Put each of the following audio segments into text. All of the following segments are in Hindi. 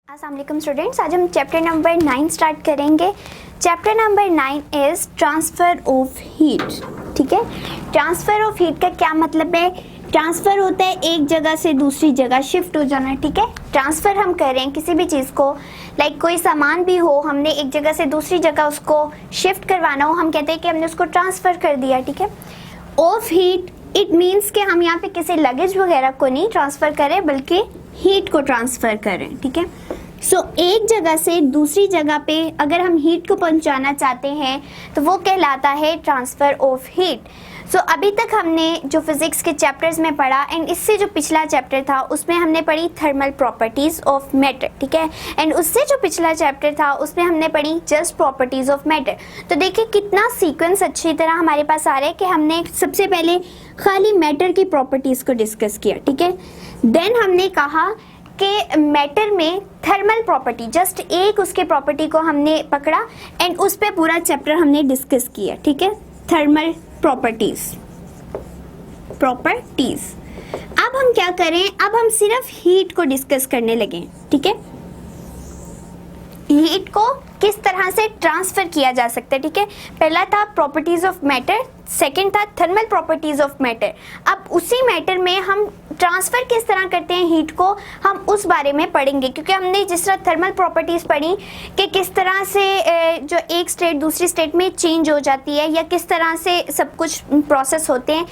अस्सलाम वालेकुम स्टूडेंट्स, आज हम चैप्टर नंबर 9 स्टार्ट करेंगे। Chapter number 9 is transfer of heat. ठीक है, ट्रांसफ़र ऑफ हीट का क्या मतलब है? ट्रांसफ़र होता है एक जगह से दूसरी जगह शिफ्ट हो जाना। ठीक है, ट्रांसफ़र हम कर रहे हैं किसी भी चीज़ को, लाइक कोई सामान भी हो, हमने एक जगह से दूसरी जगह उसको शिफ्ट करवाना हो, हम कहते हैं कि हमने उसको ट्रांसफ़र कर दिया। ठीक है, ऑफ हीट इट मीन्स कि हम यहाँ पे किसी लगेज वगैरह को नहीं ट्रांसफ़र करें बल्कि हीट को ट्रांसफ़र करें। ठीक है, सो एक जगह से दूसरी जगह पे अगर हम हीट को पहुंचाना चाहते हैं तो वो कहलाता है ट्रांसफ़र ऑफ हीट। सो अभी तक हमने जो फिज़िक्स के चैप्टर्स में पढ़ा एंड इससे जो पिछला चैप्टर था उसमें हमने पढ़ी थर्मल प्रॉपर्टीज़ ऑफ मैटर। ठीक है, एंड उससे जो पिछला चैप्टर था उसमें हमने पढ़ी जस्ट प्रॉपर्टीज़ ऑफ मैटर। तो देखिए कितना सीक्वेंस अच्छी तरह हमारे पास आ रहा है कि हमने सबसे पहले खाली मैटर की प्रॉपर्टीज़ को डिस्कस किया। ठीक है, देन हमने कहा कि मैटर में थर्मल प्रॉपर्टी, जस्ट एक उसके प्रॉपर्टी को हमने पकड़ा एंड उस पे पूरा चैप्टर हमने डिस्कस किया। ठीक है, थर्मल प्रॉपर्टीज। अब हम क्या करें, अब हम सिर्फ हीट को डिस्कस करने लगे। ठीक है, हीट को किस तरह से ट्रांसफर किया जा सकता है। ठीक है, पहला था प्रॉपर्टीज ऑफ मैटर, सेकंड था थर्मल प्रॉपर्टीज ऑफ मैटर। अब उसी मैटर में हम ट्रांसफर किस तरह करते हैं हीट को, हम उस बारे में पढ़ेंगे, क्योंकि हमने जिस तरह थर्मल प्रॉपर्टीज पढ़ी कि किस तरह से जो एक स्टेट दूसरी स्टेट में चेंज हो जाती है या किस तरह से सब कुछ प्रोसेस होते हैं,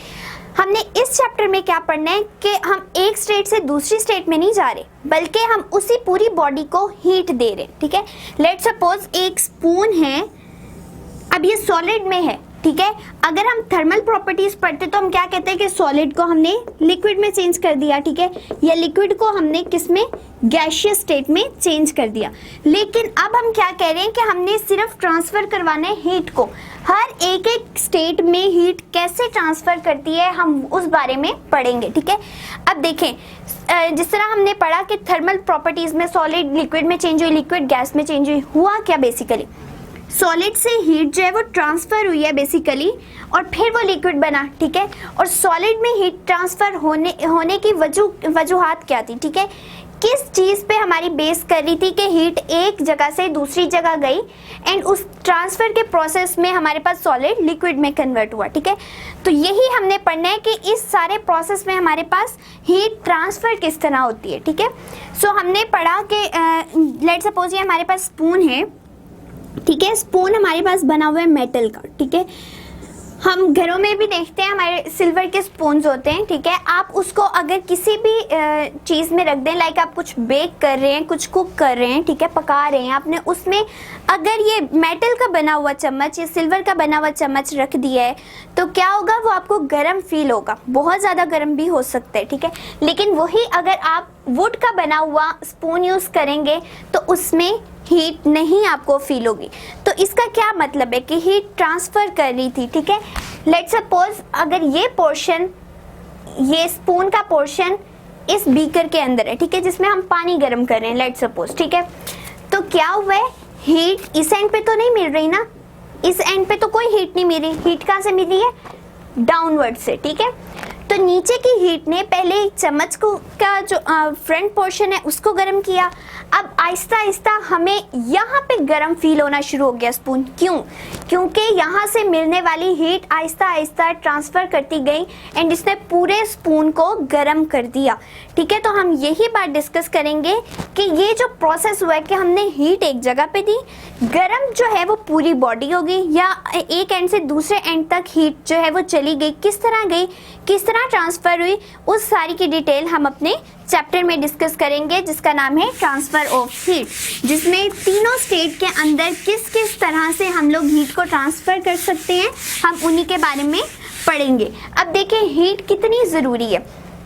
हमने इस चैप्टर में क्या पढ़ना है कि हम एक स्टेट से दूसरी स्टेट में नहीं जा रहे बल्कि हम उसी पूरी बॉडी को हीट दे रहे। ठीक है, लेट्स सपोज एक स्पून है, अब ये सॉलिड में है। ठीक है, अगर हम थर्मल प्रॉपर्टीज पढ़ते तो हम क्या कहते हैं कि सॉलिड को हमने लिक्विड में चेंज कर दिया। ठीक है, या लिक्विड को हमने किस में, गैसियस स्टेट में चेंज कर दिया। लेकिन अब हम क्या कह रहे हैं कि हमने सिर्फ ट्रांसफर करवाना है हीट को। हर एक एक स्टेट में हीट कैसे ट्रांसफर करती है हम उस बारे में पढ़ेंगे। ठीक है, अब देखें जिस तरह हमने पढ़ा कि थर्मल प्रॉपर्टीज में सॉलिड लिक्विड में चेंज हुई, लिक्विड गैस में चेंज हुई, हुआ क्या बेसिकली, सॉलिड से हीट जो है वो ट्रांसफर हुई है बेसिकली और फिर वो लिक्विड बना। ठीक है, और सॉलिड में हीट ट्रांसफर होने की वजूहात क्या थी। ठीक है, किस चीज़ पे हमारी बेस कर रही थी कि हीट एक जगह से दूसरी जगह गई एंड उस ट्रांसफ़र के प्रोसेस में हमारे पास सॉलिड लिक्विड में कन्वर्ट हुआ। ठीक है, तो यही हमने पढ़ना है कि इस सारे प्रोसेस में हमारे पास हीट ट्रांसफ़र किस तरह होती है। ठीक है, सो हमने पढ़ा कि लेट सपोज ये हमारे पास स्पून है। ठीक है, स्पून हमारे पास बना हुआ है मेटल का। ठीक है, हम घरों में भी देखते हैं हमारे सिल्वर के स्पून्स होते हैं। ठीक है, आप उसको अगर किसी भी चीज़ में रख दें, लाइक आप कुछ बेक कर रहे हैं, कुछ कुक कर रहे हैं, ठीक है, पका रहे हैं, आपने उसमें अगर ये मेटल का बना हुआ चम्मच या सिल्वर का बना हुआ चम्मच रख दिया है तो क्या होगा, वो आपको गर्म फील होगा, बहुत ज़्यादा गर्म भी हो सकता है। ठीक है, लेकिन वही अगर आप वुड का बना हुआ स्पून यूज़ करेंगे तो उसमें हीट नहीं आपको फील होगी। तो इसका क्या मतलब है कि हीट ट्रांसफ़र कर रही थी। ठीक है, लेट्स सपोज अगर ये पोर्शन, ये स्पून का पोर्शन इस बीकर के अंदर है, ठीक है, जिसमें हम पानी गर्म कर रहे हैं, लेट्स सपोज। ठीक है, तो क्या हुआ है, हीट इस एंड पे तो नहीं मिल रही ना, इस एंड पे तो कोई हीट नहीं मिल रही, हीट कहाँ से मिल रही है, डाउनवर्ड से। ठीक है, तो नीचे की हीट ने पहले चम्मच को का जो फ्रंट पोर्शन है उसको गर्म किया, अब आहिस्ता आहिस्ता हमें यहाँ पे गर्म फील होना शुरू हो गया स्पून। क्यों? क्योंकि यहाँ से मिलने वाली हीट आहिस्ता आहिस्ता ट्रांसफ़र करती गई एंड इसने पूरे स्पून को गर्म कर दिया। ठीक है, तो हम यही बात डिस्कस करेंगे कि ये जो प्रोसेस हुआ है कि हमने हीट एक जगह पे दी, गर्म जो है वो पूरी बॉडी हो गई या एक एंड से दूसरे एंड तक हीट जो है वो चली गई, किस तरह गई, किस तरह ट्रांसफ़र हुई, उस सारी की डिटेल हम अपने चैप्टर में डिस्कस करेंगे जिसका नाम है ट्रांसफ़र ऑफ हीट, जिसमें तीनों स्टेट के अंदर किस किस तरह से हम लोग हीट को ट्रांसफ़र कर सकते हैं, हम उन्हीं के बारे में पढ़ेंगे। अब देखिए हीट कितनी ज़रूरी है।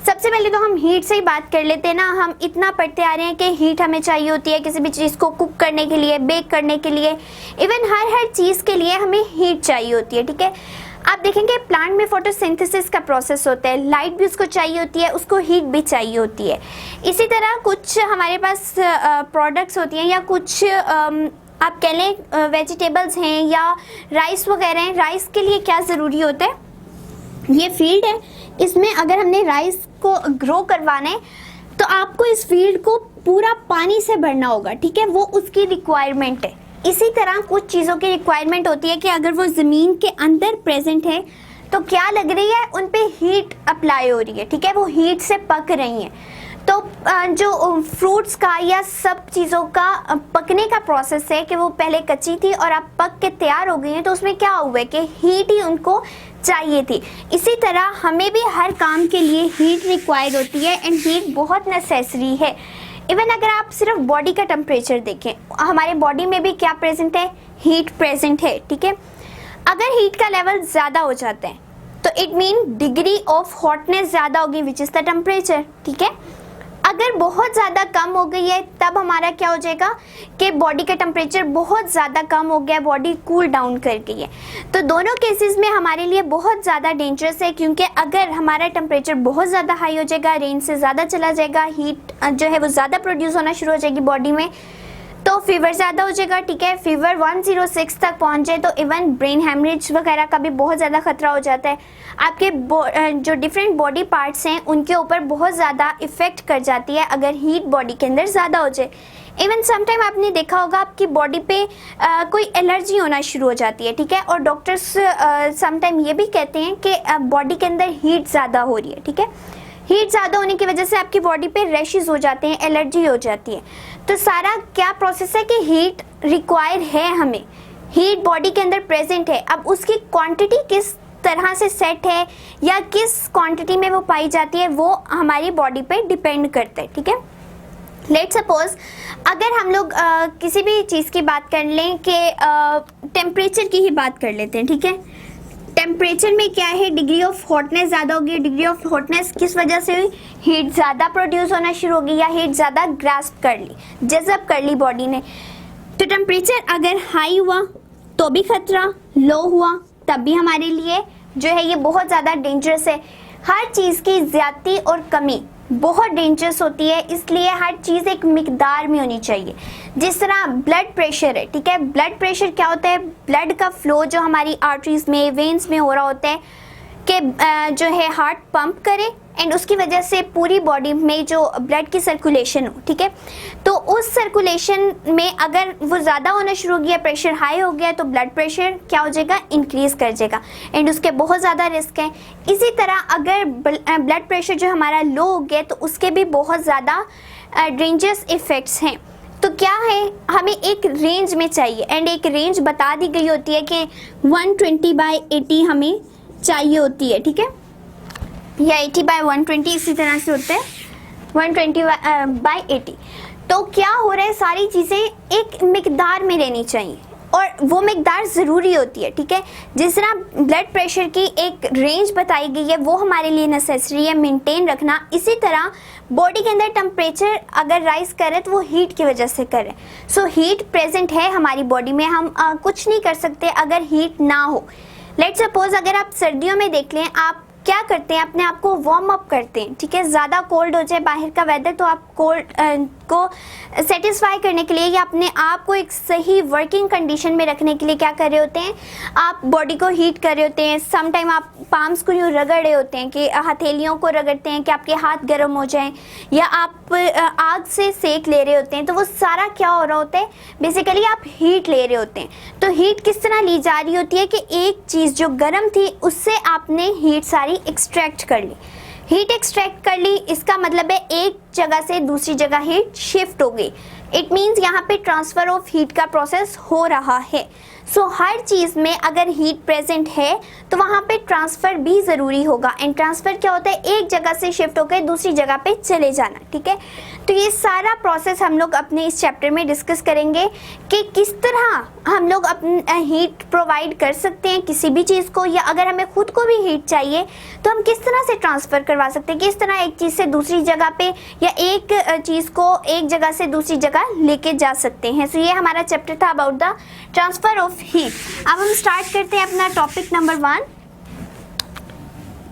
सबसे पहले तो हम हीट से ही बात कर लेते हैं ना, हम इतना पढ़ते आ रहे हैं कि हीट हमें चाहिए होती है किसी भी चीज़ को कुक करने के लिए, बेक करने के लिए, इवन हर चीज़ के लिए हमें हीट चाहिए होती है। ठीक है, आप देखेंगे प्लांट में फोटोसिंथेसिस का प्रोसेस होता है, लाइट भी उसको चाहिए होती है, उसको हीट भी चाहिए होती है। इसी तरह कुछ हमारे पास प्रोडक्ट्स होती हैं या कुछ आप कह लें वेजिटेबल्स हैं या राइस वगैरह हैं, राइस के लिए क्या ज़रूरी होता है, ये फील्ड है, इसमें अगर हमने राइस को ग्रो करवाना है तो आपको इस फील्ड को पूरा पानी से भरना होगा, ठीक है, वो उसकी रिक्वायरमेंट है। इसी तरह कुछ चीज़ों की रिक्वायरमेंट होती है कि अगर वो ज़मीन के अंदर प्रेजेंट है तो क्या लग रही है, उन पे हीट अप्लाई हो रही है, ठीक है, वो हीट से पक रही हैं। तो जो फ्रूट्स का या सब चीज़ों का पकने का प्रोसेस है कि वो पहले कच्ची थी और अब पक के तैयार हो गई हैं, तो उसमें क्या हुआ है कि हीट ही उनको चाहिए थी। इसी तरह हमें भी हर काम के लिए हीट रिक्वायर्ड होती है एंड हीट बहुत नेसेसरी है। इवन अगर आप सिर्फ बॉडी का टेम्परेचर देखें, हमारे बॉडी में भी क्या प्रेजेंट है, हीट प्रेजेंट है, ठीक है। अगर हीट का लेवल ज़्यादा हो जाता है तो it mean degree of hotness ज़्यादा होगी, विच इज़ द टेम्परेचर, ठीक है। अगर बहुत ज़्यादा कम हो गई है तब हमारा क्या हो जाएगा कि बॉडी का टेम्परेचर बहुत ज़्यादा कम हो गया, बॉडी कूल डाउन कर गई है। तो दोनों केसेस में हमारे लिए बहुत ज़्यादा डेंजरस है, क्योंकि अगर हमारा टेम्परेचर बहुत ज़्यादा हाई हो जाएगा, रेंज से ज़्यादा चला जाएगा, हीट जो है वो ज़्यादा प्रोड्यूस होना शुरू हो जाएगी बॉडी में, तो फीवर ज़्यादा हो जाएगा, ठीक है। फीवर 106 तक पहुंच जाए तो इवन ब्रेन हेमरेज वगैरह का भी बहुत ज़्यादा खतरा हो जाता है। आपके जो डिफरेंट बॉडी पार्ट्स हैं उनके ऊपर बहुत ज़्यादा इफ़ेक्ट कर जाती है अगर हीट बॉडी के अंदर ज़्यादा हो जाए। इवन समटाइम आपने देखा होगा आपकी बॉडी पे कोई एलर्जी होना शुरू हो जाती है, ठीक है, और डॉक्टर्स समटाइम ये भी कहते हैं कि बॉडी के अंदर हीट ज़्यादा हो रही है, ठीक है। हीट ज़्यादा होने की वजह से आपकी बॉडी पे रैशेस हो जाते हैं, एलर्जी हो जाती है। तो सारा क्या प्रोसेस है कि हीट रिक्वायर है, हमें हीट बॉडी के अंदर प्रेजेंट है। अब उसकी क्वांटिटी किस तरह से सेट है या किस क्वांटिटी में वो पाई जाती है वो हमारी बॉडी पे डिपेंड करता है, ठीक है। लेट्स सपोज अगर हम लोग किसी भी चीज़ की बात कर लें कि टेम्परेचर की ही बात कर लेते हैं, ठीक है। टेम्परेचर में क्या है, डिग्री ऑफ हॉटनेस ज़्यादा होगी। डिग्री ऑफ हॉटनेस किस वजह से हुई, हीट ज़्यादा प्रोड्यूस होना शुरू होगी या हीट ज़्यादा ग्रास्प कर ली, जज़ब कर ली बॉडी ने। तो टेम्परेचर अगर हाई हुआ तो भी खतरा, लो हुआ तब भी हमारे लिए जो है ये बहुत ज़्यादा डेंजरस है। हर चीज़ की ज़्यादती और कमी बहुत डेंजरस होती है, इसलिए हर चीज़ एक मिकदार में होनी चाहिए। जिस तरह ब्लड प्रेशर है, ठीक है, ब्लड प्रेशर क्या होता है, ब्लड का फ्लो जो हमारी आर्टरीज में, वेन्स में हो रहा होता है कि जो है हार्ट पंप करे एंड उसकी वजह से पूरी बॉडी में जो ब्लड की सर्कुलेशन हो, ठीक है। तो उस सर्कुलेशन में अगर वो ज़्यादा होना शुरू हो गया, प्रेशर हाई हो गया, तो ब्लड प्रेशर क्या हो जाएगा, इंक्रीज़ कर जाएगा एंड उसके बहुत ज़्यादा रिस्क हैं। इसी तरह अगर ब्लड प्रेशर जो हमारा लो हो गया तो उसके भी बहुत ज़्यादा डेंजरस इफ़ेक्ट्स हैं। तो क्या है, हमें एक रेंज में चाहिए एंड एक रेंज बता दी गई होती है कि 120/80 हमें चाहिए होती है, ठीक है, या 80/120 इसी तरह से होता है 120/80। तो क्या हो रहा है, सारी चीज़ें एक मिकदार में रहनी चाहिए और वो मिकदार ज़रूरी होती है, ठीक है। जिस तरह ब्लड प्रेशर की एक रेंज बताई गई है वो हमारे लिए नेसेसरी है मेंटेन रखना, इसी तरह बॉडी के अंदर टेम्परेचर अगर राइज करे तो वो हीट की वजह से करे। सो हीट प्रेजेंट है हमारी बॉडी में, हम कुछ नहीं कर सकते अगर हीट ना हो। लेट्स सपोज अगर आप सर्दियों में देख लें, आप क्या करते हैं, अपने आप को वार्म अप करते हैं, ठीक है। ज़्यादा कोल्ड हो जाए बाहर का वेदर तो आप कोल्ड को सेटिस्फाई करने के लिए या अपने आप को एक सही वर्किंग कंडीशन में रखने के लिए क्या कर रहे होते हैं, आप बॉडी को हीट कर रहे होते हैं। सम टाइम आप पाम्स को यूँ रगड़ रहे होते हैं कि हथेलियों को रगड़ते हैं कि आपके हाथ गर्म हो जाएं, या आप आग से सेक ले रहे होते हैं। तो वो सारा क्या हो रहा होता है, बेसिकली आप हीट ले रहे होते हैं। तो हीट किस तरह ली जा रही होती है कि एक चीज़ जो गर्म थी उससे आपने हीट सारी एक्सट्रैक्ट कर ली। हीट एक्सट्रैक्ट कर ली, इसका मतलब है एक जगह से दूसरी जगह हीट शिफ्ट हो गई। इट मीन्स यहाँ पे ट्रांसफ़र ऑफ हीट का प्रोसेस हो रहा है। सो हर चीज़ में अगर हीट प्रेजेंट है तो वहाँ पे ट्रांसफ़र भी ज़रूरी होगा। एंड ट्रांसफ़र क्या होता है, एक जगह से शिफ्ट होकर दूसरी जगह पे चले जाना, ठीक है। तो ये सारा प्रोसेस हम लोग अपने इस चैप्टर में डिस्कस करेंगे कि किस तरह हम लोग अपना हीट प्रोवाइड कर सकते हैं किसी भी चीज़ को, या अगर हमें खुद को भी हीट चाहिए तो हम किस तरह से ट्रांसफ़र करवा सकते हैं, किस तरह एक चीज़ से दूसरी जगह पे या एक चीज़ को एक जगह से दूसरी जगह लेके जा सकते हैं। सो ये हमारा चैप्टर था about the transfer of heat. अब हम स्टार्ट करते हैं अपना topic number 1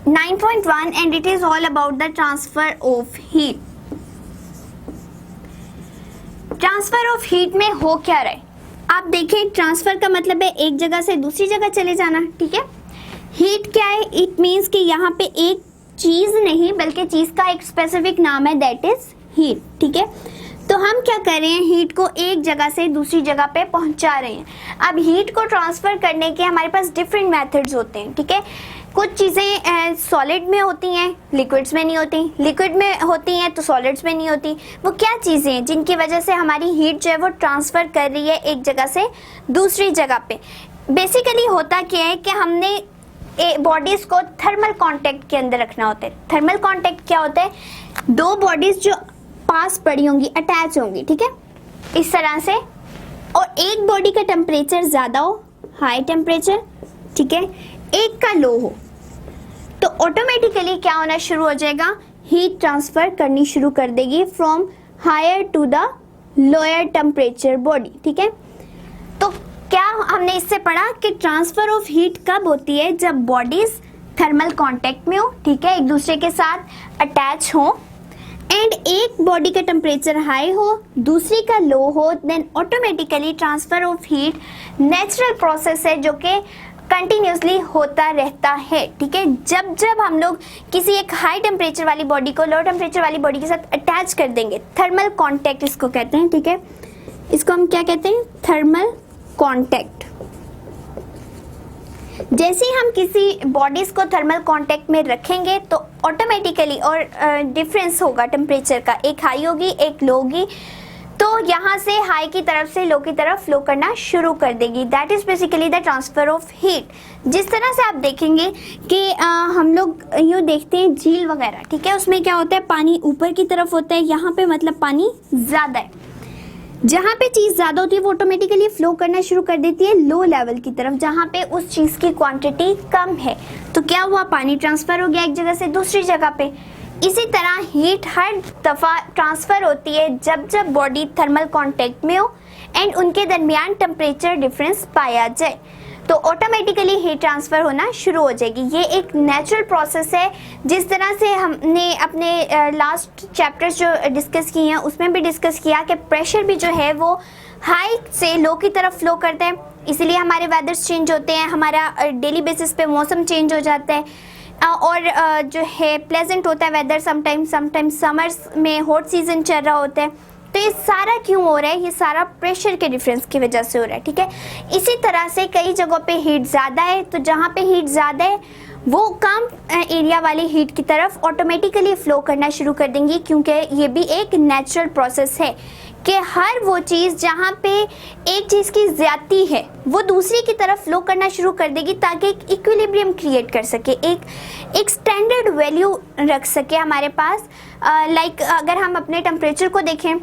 9.1 and it is all about the transfer of heat. Transfer of heat में हो क्या रहा है, आप देखें, ट्रांसफर का मतलब है एक जगह से दूसरी जगह चले जाना, ठीक है। हीट क्या है, इट मीन्स कि यहाँ पे एक चीज़ नहीं बल्कि चीज़ का एक स्पेसिफिक नाम है, दैट इज हीट, ठीक है। तो हम क्या कर रहे हैं, हीट को एक जगह से दूसरी जगह पे पहुंचा रहे हैं। अब हीट को ट्रांसफर करने के हमारे पास डिफरेंट मेथड्स होते हैं, ठीक है। कुछ चीज़ें सॉलिड में होती हैं, लिक्विड्स में नहीं होती, लिक्विड में होती हैं तो सॉलिड्स में नहीं होती। वो क्या चीज़ें हैं जिनकी वजह से हमारी हीट जो है वो ट्रांसफ़र कर रही है एक जगह से दूसरी जगह पे। बेसिकली होता क्या है कि हमने बॉडीज़ को थर्मल कांटेक्ट के अंदर रखना होता है। थर्मल कांटेक्ट क्या होता है, दो बॉडीज़ जो पास पड़ी होंगी, अटैच होंगी, ठीक है, इस तरह से, और एक बॉडी का टेम्परेचर ज़्यादा हो, हाई टेम्परेचर, ठीक है, एक का लो हो, तो ऑटोमेटिकली क्या होना शुरू हो जाएगा, हीट ट्रांसफर करनी शुरू कर देगी from higher to the lower temperature body, ठीक है। तो क्या हमने इससे पढ़ा कि ट्रांसफर ऑफ हीट कब होती है, जब बॉडीज थर्मल कांटेक्ट में हो, ठीक है, एक दूसरे के साथ अटैच हो, एंड एक बॉडी का टेम्परेचर हाई हो, दूसरी का लो हो, then automatically transfer of heat natural process है जो कि कंटिन्यूसली होता रहता है, ठीक है। जब जब हम लोग किसी एक हाई टेम्परेचर वाली बॉडी को लो टेम्परेचर वाली बॉडी के साथ अटैच कर देंगे, थर्मल कांटेक्ट इसको कहते हैं, ठीक है, इसको हम क्या कहते हैं, थर्मल कांटेक्ट। जैसे ही हम किसी बॉडीज को थर्मल कांटेक्ट में रखेंगे तो ऑटोमेटिकली और डिफरेंस होगा टेम्परेचर का, एक हाई होगी एक लो होगी, तो यहाँ से हाई की तरफ से लो की तरफ फ्लो करना शुरू कर देगी। That is basically the transfer of heat. जिस तरह से आप देखेंगे कि हम लोग यूँ देखते हैं झील वगैरह, ठीक है, उसमें क्या होता है, पानी ऊपर की तरफ होता है, यहाँ पे मतलब पानी ज़्यादा है, जहाँ पे चीज़ ज़्यादा होती है वो ऑटोमेटिकली फ्लो करना शुरू कर देती है लो लेवल की तरफ, जहाँ पे उस चीज़ की क्वांटिटी कम है, तो क्या हुआ, पानी ट्रांसफ़र हो गया एक जगह से दूसरी जगह पे। इसी तरह हीट हर दफ़ा ट्रांसफ़र होती है जब जब बॉडी थर्मल कांटेक्ट में हो एंड उनके दरमियान टेम्परेचर डिफरेंस पाया जाए, तो ऑटोमेटिकली हीट ट्रांसफ़र होना शुरू हो जाएगी। ये एक नेचुरल प्रोसेस है। जिस तरह से हमने अपने लास्ट चैप्टर्स जो डिस्कस किए हैं उसमें भी डिस्कस किया कि प्रेशर भी जो है वो हाई से लो की तरफ फ्लो करते हैं, इसीलिए हमारे वेदर्स चेंज होते हैं, हमारा डेली बेसिस पे मौसम चेंज हो जाता है, और जो है प्लेजेंट होता है वेदर, समटाइम्स समर्स में हॉट सीजन चल रहा होता है। तो ये सारा क्यों हो रहा है, ये सारा प्रेशर के डिफरेंस की वजह से हो रहा है, ठीक है। इसी तरह से कई जगहों पे हीट ज़्यादा है, तो जहाँ पे हीट ज़्यादा है वो कम एरिया वाली हीट की तरफ ऑटोमेटिकली फ़्लो करना शुरू कर देंगी, क्योंकि ये भी एक नेचुरल प्रोसेस है कि हर वो चीज़ जहाँ पे एक चीज़ की ज़्यादती है वो दूसरी की तरफ फ्लो करना शुरू कर देगी, ताकि एक इक्विलिब्रियम क्रिएट कर सके, एक स्टैंडर्ड वैल्यू रख सके हमारे पास। लाइक अगर हम अपने टेम्परेचर को देखें,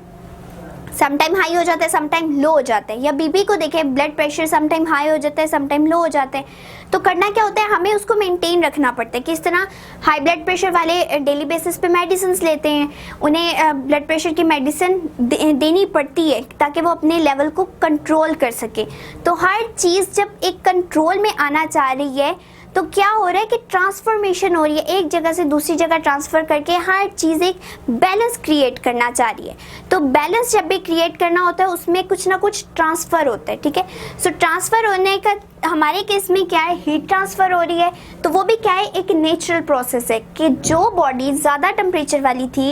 समटाइम हाई हो जाता है, समटाइम लो हो जाता है, या बीपी को देखें, ब्लड प्रेशर समटाइम हाई हो जाता है, समटाइम लो हो जाता है, तो करना क्या होता है, हमें उसको मेंटेन रखना पड़ता है। किस तरह, हाई ब्लड प्रेशर वाले डेली बेसिस पे मेडिसिन लेते हैं, उन्हें ब्लड प्रेशर की मेडिसिन देनी पड़ती है ताकि वो अपने लेवल को कंट्रोल कर सके। तो हर चीज़ जब एक कंट्रोल में आना चाह रही है तो क्या हो रहा है कि ट्रांसफॉर्मेशन हो रही है, एक जगह से दूसरी जगह ट्रांसफ़र करके हर चीज़ एक बैलेंस क्रिएट करना चाह रही है। तो बैलेंस जब भी क्रिएट करना होता है उसमें कुछ ना कुछ ट्रांसफ़र होता है, ठीक है। सो ट्रांसफ़र होने का हमारे केस में क्या है, हीट ट्रांसफ़र हो रही है, तो वो भी क्या है, एक नेचुरल प्रोसेस है कि जो बॉडी ज़्यादा टेम्परेचर वाली थी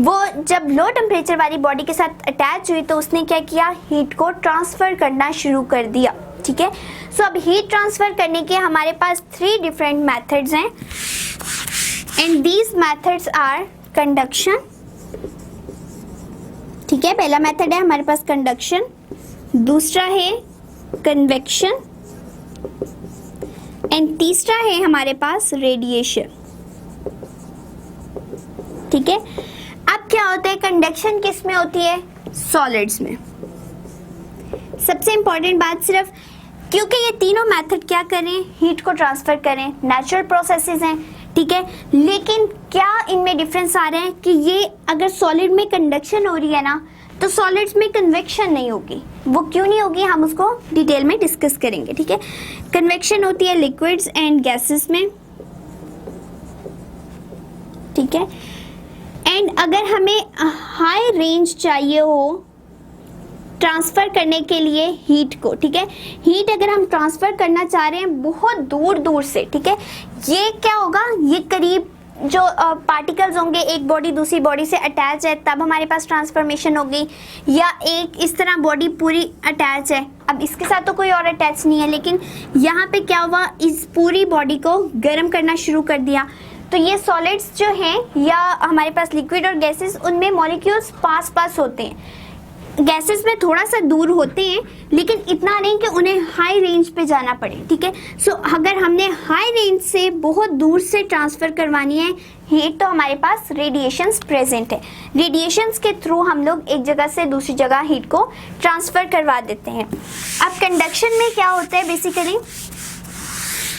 वो जब लो टेम्परेचर वाली बॉडी के साथ अटैच हुई तो उसने क्या किया, हीट को ट्रांसफ़र करना शुरू कर दिया, ठीक है। सो अब हीट ट्रांसफ़र करने के हमारे पास 3 डिफरेंट मेथड्स हैं, and these methods are conduction, ठीक है, पहला मेथड है हमारे पास कंडक्शन, दूसरा है कन्वेक्शन, एंड तीसरा है हमारे पास रेडिएशन, ठीक है। अब क्या होता है, कंडक्शन किस में होती है, सॉलिड्स में। सबसे इंपॉर्टेंट बात सिर्फ, क्योंकि ये तीनों मेथड क्या करें, हीट को ट्रांसफर करें, नेचुरल प्रोसेसेस हैं, ठीक है, लेकिन क्या इनमें डिफरेंस आ रहे हैं कि ये अगर सॉलिड में कंडक्शन हो रही है ना तो सॉलिड्स में कन्वेक्शन नहीं होगी। वो क्यों नहीं होगी, हम उसको डिटेल में डिस्कस करेंगे, ठीक है। कन्वेक्शन होती है लिक्विड्स एंड गैसेस में, ठीक है, एंड अगर हमें हाई रेंज चाहिए हो ट्रांसफ़र करने के लिए हीट को, ठीक है, हीट अगर हम ट्रांसफ़र करना चाह रहे हैं बहुत दूर दूर से, ठीक है, ये क्या होगा, ये करीब जो पार्टिकल्स होंगे एक बॉडी दूसरी बॉडी से अटैच है तब हमारे पास ट्रांसफॉर्मेशन हो गई, या एक इस तरह बॉडी पूरी अटैच है, अब इसके साथ तो कोई और अटैच नहीं है, लेकिन यहाँ पे क्या हुआ, इस पूरी बॉडी को गर्म करना शुरू कर दिया। तो ये सॉलिड्स जो हैं या हमारे पास लिक्विड और गैसेस, उनमें मॉलिक्यूल्स पास पास होते हैं। गैसेस में थोड़ा सा दूर होते हैं लेकिन इतना नहीं कि उन्हें हाई रेंज पे जाना पड़े, ठीक है। सो अगर हमने हाई रेंज से बहुत दूर से ट्रांसफ़र करवानी है हीट, तो हमारे पास रेडिएशंस प्रेजेंट है। रेडिएशंस के थ्रू हम लोग एक जगह से दूसरी जगह हीट को ट्रांसफ़र करवा देते हैं। अब कंडक्शन में क्या होता है, बेसिकली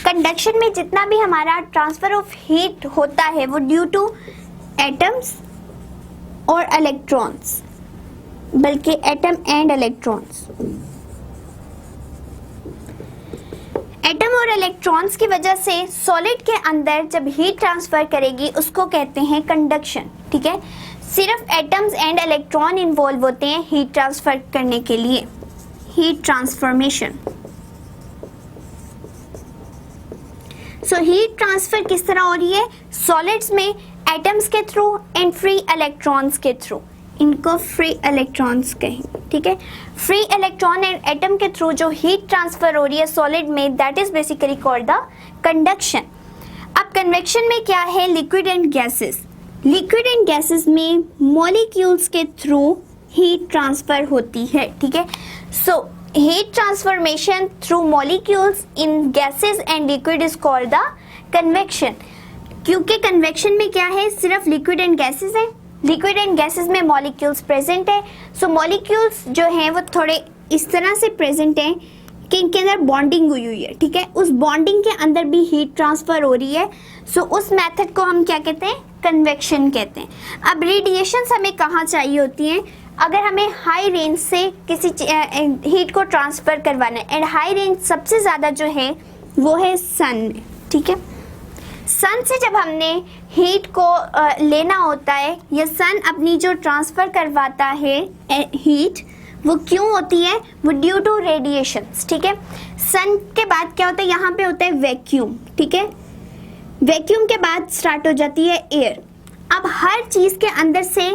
कंडक्शन में जितना भी हमारा ट्रांसफ़र ऑफ हीट होता है वो ड्यू टू एटम्स और इलेक्ट्रॉन्स, बल्कि एटम एंड इलेक्ट्रॉन्स। एटम और इलेक्ट्रॉन्स की वजह से सॉलिड के अंदर जब हीट ट्रांसफर करेगी उसको कहते हैं कंडक्शन, ठीक है। सिर्फ एटम्स एंड इलेक्ट्रॉन इन्वॉल्व होते हैं हीट ट्रांसफर करने के लिए, heat transformation. So heat transfer किस तरह हो रही है, सॉलिड्स में एटम्स के थ्रू एंड फ्री इलेक्ट्रॉन्स के थ्रू, इनको फ्री इलेक्ट्रॉन्स कहेंगे, ठीक है। फ्री इलेक्ट्रॉन एंड एटम के थ्रू जो हीट ट्रांसफर हो रही है सॉलिड में, that is basically called the conduction. अब कन्वेक्शन में क्या है, liquid and gases. Liquid and gases में मॉलिक्यूल्स के थ्रू हीट ट्रांसफर होती है, ठीक है। So heat transformation through molecules in gases and liquid is called the convection. क्योंकि कन्वेक्शन में क्या है, सिर्फ लिक्विड एंड गैसेस है, लिक्विड एंड गैसेस में मॉलिक्यूल्स प्रेजेंट है। सो मॉलिक्यूल्स जो हैं वो थोड़े इस तरह से प्रेजेंट हैं कि इनके अंदर बॉन्डिंग हुई है, ठीक है। उस बॉन्डिंग के अंदर भी हीट ट्रांसफर हो रही है। सो उस मेथड को हम क्या कहते हैं, कन्वेक्शन कहते हैं। अब रेडिएशंस हमें कहाँ चाहिए होती हैं, अगर हमें हाई रेंज से किसी हीट को ट्रांसफर करवाना है, एंड हाई रेंज सबसे ज़्यादा जो है वो है सन में, ठीक है। सन से जब हमने हीट को लेना होता है, या सन अपनी जो ट्रांसफ़र करवाता है हीट, वो क्यों होती है, वो ड्यू टू रेडिएशंस, ठीक है। सन के बाद क्या होता है, यहाँ पे होता है वैक्यूम, ठीक है। वैक्यूम के बाद स्टार्ट हो जाती है एयर। अब हर चीज़ के अंदर से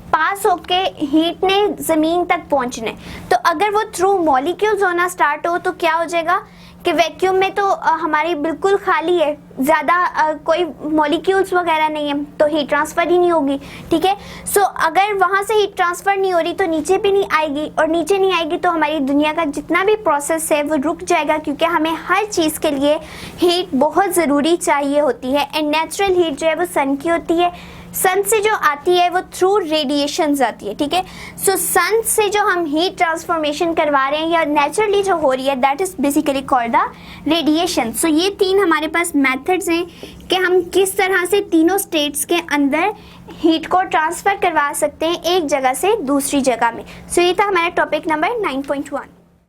पास होके हीट ने ज़मीन तक पहुँचना है, तो अगर वो थ्रू मॉलिक्यूल्स होना स्टार्ट हो तो क्या हो जाएगा कि वैक्यूम में तो हमारी बिल्कुल खाली है, ज़्यादा कोई मॉलिक्यूल्स वगैरह नहीं है, तो हीट ट्रांसफ़र ही नहीं होगी, ठीक है। सो अगर वहाँ से हीट ट्रांसफ़र नहीं हो रही तो नीचे भी नहीं आएगी, और नीचे नहीं आएगी तो हमारी दुनिया का जितना भी प्रोसेस है वो रुक जाएगा, क्योंकि हमें हर चीज़ के लिए हीट बहुत ज़रूरी चाहिए होती है। एंड नेचुरल हीट जो है वो सन की होती है, सन से जो आती है वो थ्रू रेडिएशंस आती है, ठीक है। सो सन से जो हम हीट ट्रांसफॉर्मेशन करवा रहे हैं या नेचुरली जो हो रही है, that is basically called the radiation. So ये तीन हमारे पास मेथड्स हैं कि हम किस तरह से तीनों स्टेट्स के अंदर हीट को ट्रांसफ़र करवा सकते हैं एक जगह से दूसरी जगह में। सो ये था हमारा टॉपिक नंबर 9.1।